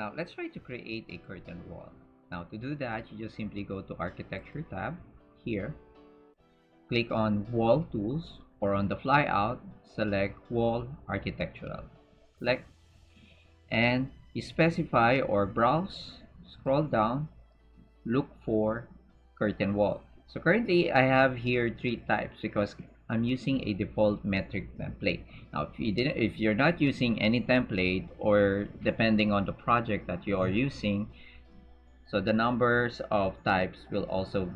Now let's try to create a curtain wall. Now to do that, you just simply go to Architecture tab here, click on Wall Tools, or on the flyout, select Wall Architectural. Select, and you specify or browse, scroll down, look for curtain wall. So currently I have here three types because I'm using a default metric template. Now if you're not using any template, or depending on the project that you are using, so the numbers of types will also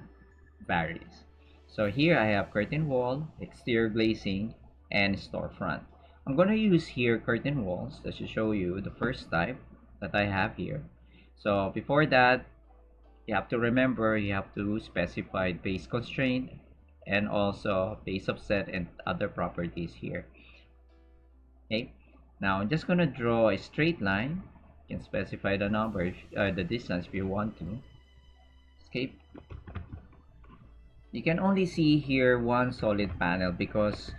varies. So here I have curtain wall, exterior glazing, and storefront. I'm going to use here curtain walls just to show you the first type that I have here. So before that, you have to remember you have to specify base constraint and also base offset and other properties here. Okay, now I'm just going to draw a straight line. You can specify the number, the distance if you want to. Escape. You can only see here one solid panel because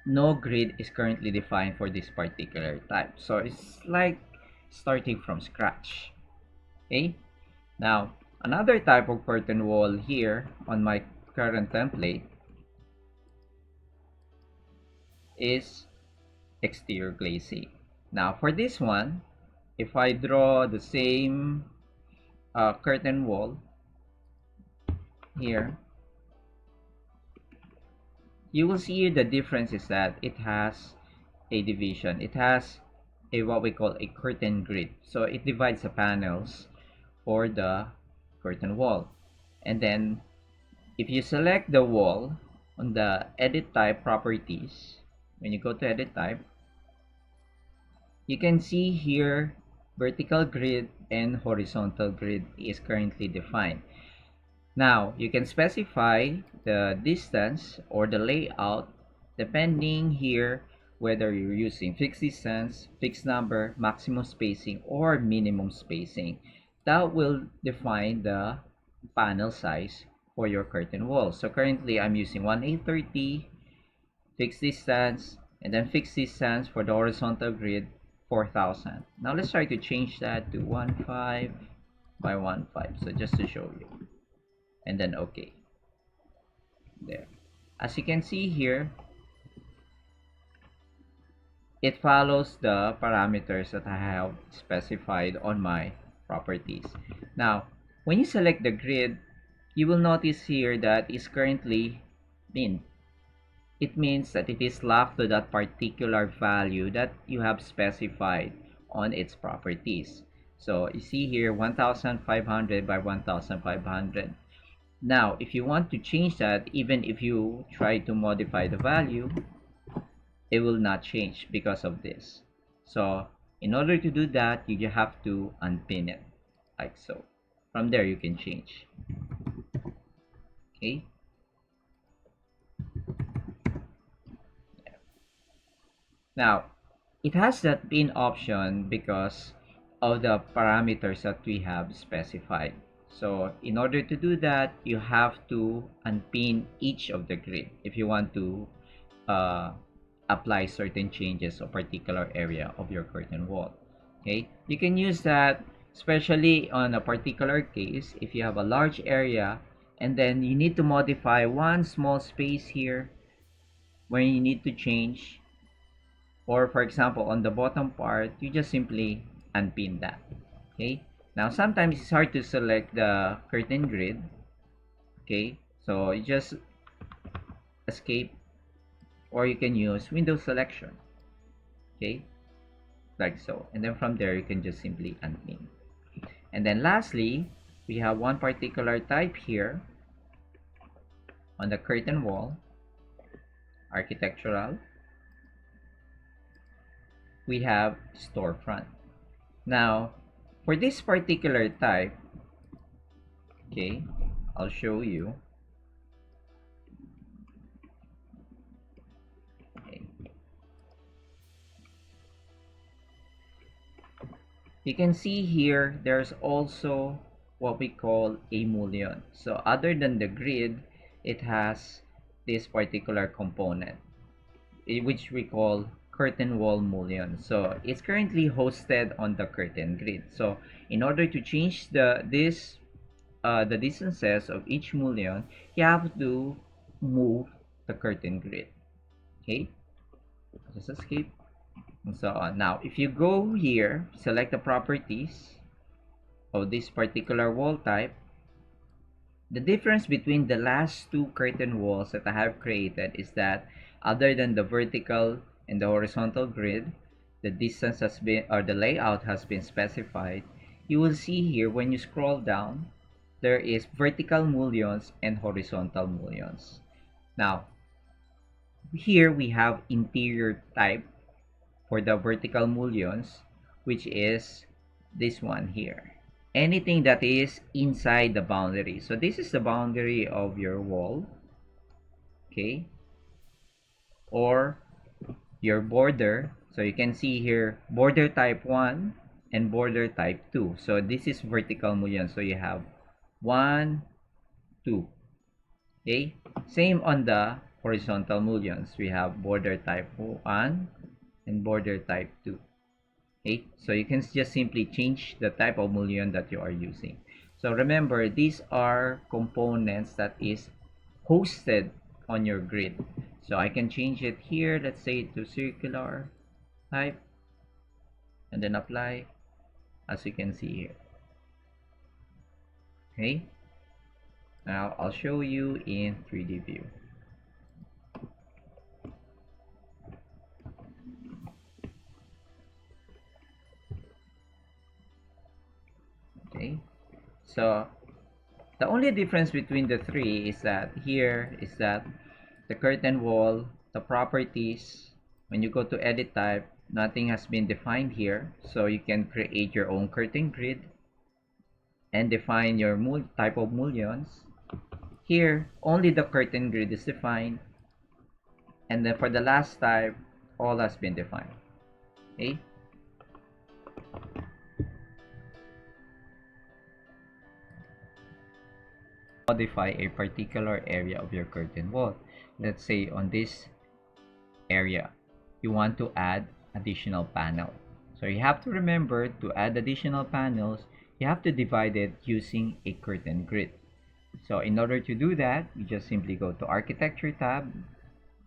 no grid is currently defined for this particular type. So it's like starting from scratch. Okay, now another type of curtain wall here on my current template is exterior glazing. Now for this one, if I draw the same curtain wall here, you will see the difference is that it has a division. It has a what we call a curtain grid. So it divides the panels for the curtain wall. And then if you select the wall on the edit type properties, when you go to edit type, you can see here vertical grid and horizontal grid is currently defined. Now you can specify the distance or the layout depending here whether you're using fixed distance, fixed number, maximum spacing, or minimum spacing. That will define the panel size for your curtain wall. So currently I'm using 1/830 fixed distance, and then fixed distance for the horizontal grid 4000. Now let's try to change that to 15 by 15, so just to show you, and then okay. There, as you can see here, it follows the parameters that I have specified on my properties. Now when you select the grid, you will notice here that it's currently min. It means that it is locked to that particular value that you have specified on its properties. So you see here 1500 by 1500. Now if you want to change that, even if you try to modify the value, it will not change because of this. So in order to do that, you just have to unpin it like so. From there you can change. Okay, now it has that pin option because of the parameters that we have specified. So in order to do that, you have to unpin each of the grid if you want to uh, apply certain changes of particular area of your curtain wall. Okay, you can use that especially on a particular case if you have a large area and then you need to modify one small space here where you need to change, or for example on the bottom part, you just simply unpin that. Okay, now sometimes it's hard to select the curtain grid. Okay, so you just escape, or you can use window selection. Okay, like so, and then from there you can just simply unpin. And then lastly, we have one particular type here on the curtain wall, architectural. We have storefront. Now for this particular type, okay, I'll show you. Okay. You can see here there's also what we call a mullion. So other than the grid, it has this particular component which we call curtain wall mullion. So it's currently hosted on the curtain grid. So in order to change the distances of each mullion, you have to move the curtain grid. Okay, just escape and so on. Now if you go here, select the properties of this particular wall type, the difference between the last two curtain walls that I have created is that other than the vertical and the horizontal grid, the distance has been, or the layout has been specified. You will see here when you scroll down, there is vertical mullions and horizontal mullions. Now, here we have interior type for the vertical mullions, which is this one here. Anything that is inside the boundary. So this is the boundary of your wall, okay, or your border. So you can see here border type 1 and border type 2. So this is vertical mullion. So you have 1, 2. Okay, same on the horizontal mullions. We have border type 1 and border type 2. Okay, so you can just simply change the type of mullion that you are using. So remember, these are components that is hosted on your grid. So I can change it here, let's say to circular type, and then apply, as you can see here. Okay, now I'll show you in 3D view. Okay, so the only difference between the three is that here is that the curtain wall, the properties, when you go to edit type, nothing has been defined here. So you can create your own curtain grid and define your type of mullions. Here, only the curtain grid is defined. And then for the last type, all has been defined. Okay? Modify a particular area of your curtain wall. Let's say on this area, you want to add additional panel. So you have to remember to add additional panels, you have to divide it using a curtain grid. So in order to do that, you just simply go to Architecture tab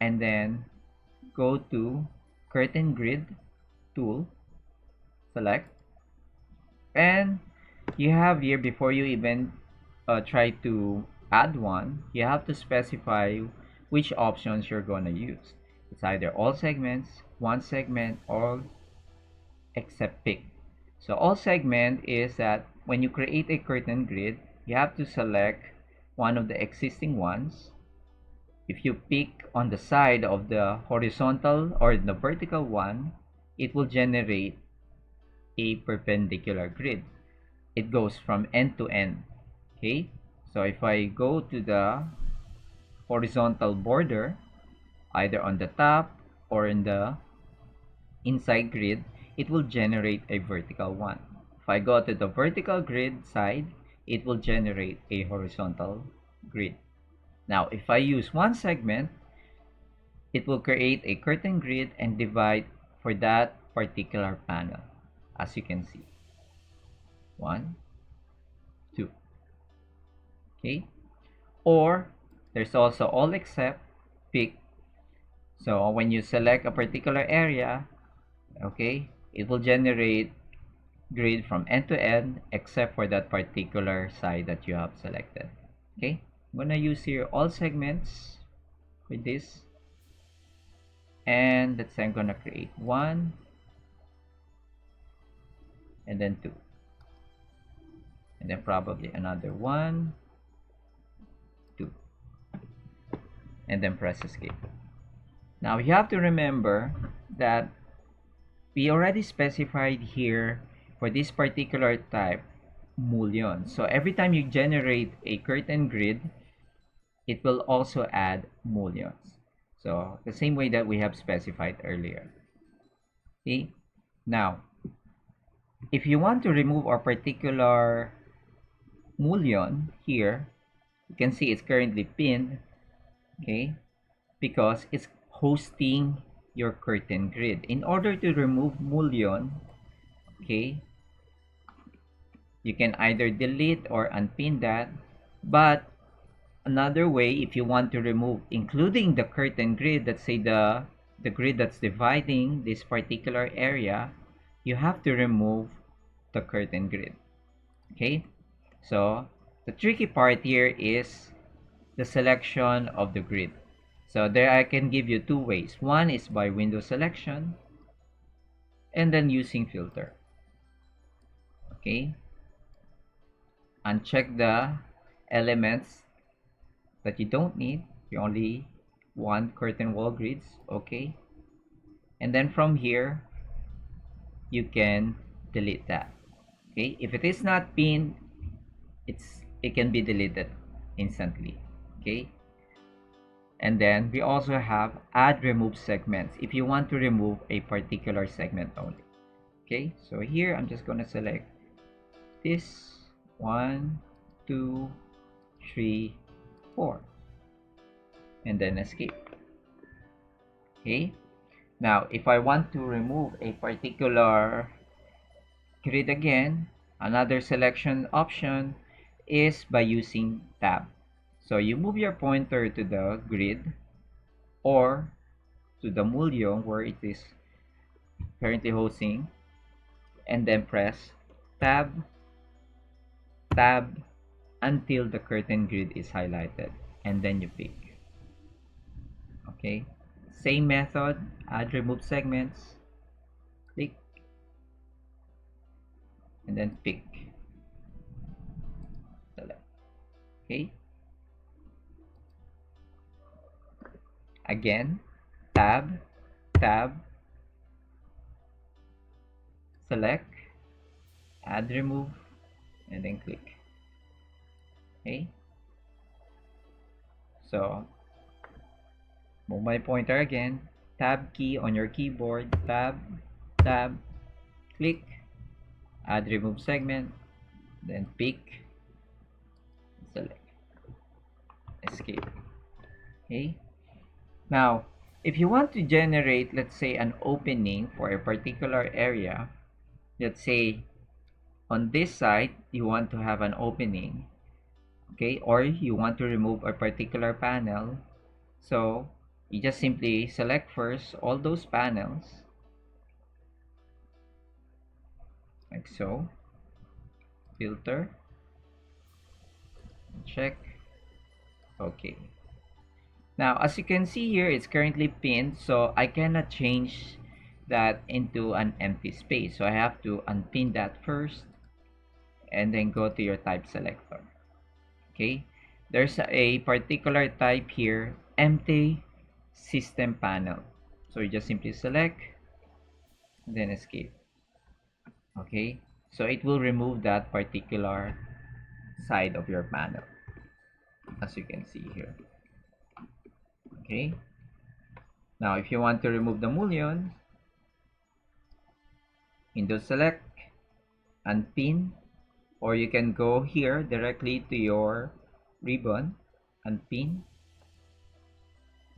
and then go to Curtain Grid tool, select, and you have here, before you even try to add one, you have to specify which options you're going to use. It's either all segments, one segment, or except pick. So all segment is that when you create a curtain grid, you have to select one of the existing ones. If you pick on the side of the horizontal or the vertical one, it will generate a perpendicular grid. It goes from end to end. Okay, so if I go to the horizontal border, either on the top or in the inside grid, it will generate a vertical one. If I go to the vertical grid side, it will generate a horizontal grid. Now, if I use one segment, it will create a curtain grid and divide for that particular panel, as you can see. 1, 2. Okay, or there's also all except pick. So when you select a particular area, okay, it will generate grid from end to end except for that particular side that you have selected. Okay, I'm gonna use here all segments with this, and let's say I'm gonna create 1 and then 2 and then probably another 1, 2, and then press escape. Now you have to remember that we already specified here for this particular type mullion. So every time you generate a curtain grid, it will also add mullions. So the same way that we have specified earlier. Okay, now if you want to remove a particular mullion here, you can see it's currently pinned, okay, because it's hosting your curtain grid. In order to remove mullion, okay, you can either delete or unpin that. But another way, if you want to remove including the curtain grid, let's say the grid that's dividing this particular area, you have to remove the curtain grid. Okay, so the tricky part here is the selection of the grid. So there I can give you two ways. One is by window selection and then using filter. Okay, uncheck the elements that you don't need. You only want curtain wall grids. Okay, and then from here you can delete that. Okay, if it is not pinned, it can be deleted instantly. Okay, and then we also have add remove segments if you want to remove a particular segment only. Okay, so here I'm just going to select this 1 2 3 4 and then escape. Okay, now if I want to remove a particular grid again, another selection option is by using tab. So you move your pointer to the grid or to the mullion where it is currently hosting, and then press tab, tab until the curtain grid is highlighted, and then you pick. Okay, same method, add remove segments, click, and then pick, select. Okay, again, tab, tab, select, add remove, and then click. Okay, so move my pointer again, tab key on your keyboard, tab, tab, click, add remove segment, then pick, select, escape. Okay, now if you want to generate, let's say, an opening for a particular area, let's say on this side you want to have an opening, okay, or you want to remove a particular panel, so you just simply select first all those panels like so, filter, check. Okay, now as you can see here, it's currently pinned, so I cannot change that into an empty space, so I have to unpin that first and then go to your type selector. Okay, there's a particular type here, empty system panel, so you just simply select, then escape. Okay, so it will remove that particular side of your panel, as you can see here. Okay, now if you want to remove the mullion, window select, unpin, or you can go here directly to your ribbon, unpin.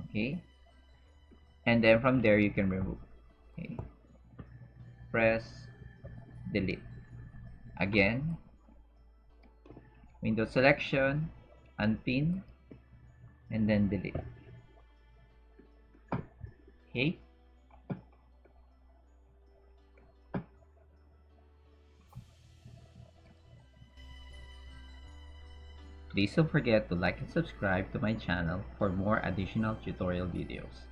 Okay, and then from there you can remove. Okay, press delete. Again, window selection, unpin, and then delete. Okay, please don't forget to like and subscribe to my channel for more additional tutorial videos.